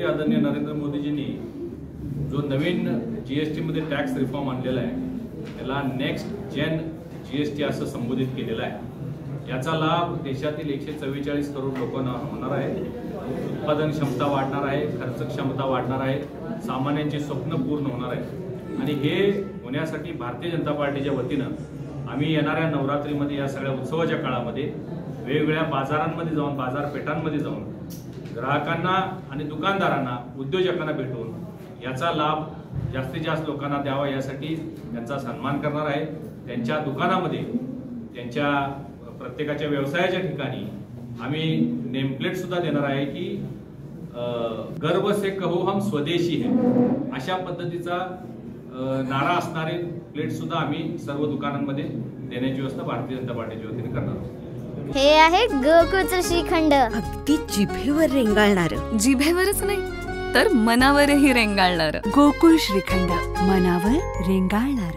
राष्ट्रपती आदरणीय नरेंद्र मोदीजींनी जो नवीन जीएसटी मध्ये टॅक्स रिफॉर्म आणलेला आहे त्याला नेक्स्ट जेन जीएसटी असं संबोधित केलेलं आहे। याचा लाभ देशातील 144 करोड लोकांना होणार आहे। उत्पादन क्षमता वाढणार आहे, खर्च क्षमता वाढणार आहे, सामान्यांची स्वप्न पूर्ण होणार आहे आणि हे होण्यासाठी भारतीय जनता पार्टीच्या वतीनं आम्ही येणाऱ्या नवरात्रीमध्ये या सगळ्या उत्सवाच्या काळामध्ये वेगवेगळ्या बाजारांमध्ये जाऊन बाजारपेठांमध्ये जाऊन ग्राहकांना आणि दुकानदारांना उद्योजकांना भेटून याचा लाभ जास्तीत जास्त लोकांना द्यावा यासाठी त्यांचा सन्मान करणार आहे। त्यांच्या दुकानामध्ये त्यांच्या प्रत्येकाच्या व्यवसायाच्या ठिकाणी आम्ही नेमप्लेट सुद्धा देणार आहे की गर्व से कहो हम स्वदेशी है अशा पद्धतीचा नारा असणारे प्लेट सुद्धा आम्ही सर्व दुकानांमध्ये देण्याची व्यवस्था भारतीय जनता पार्टीच्या वतीने करणार आहोत। हे आहे गोकुळचं श्रीखंड, अगदी जिभेवर रेंगाळणार। जिभेवरच नाही तर मनावरही रेंगाळणार। गोकुळ श्रीखंड, मनावर रेंगाळणार।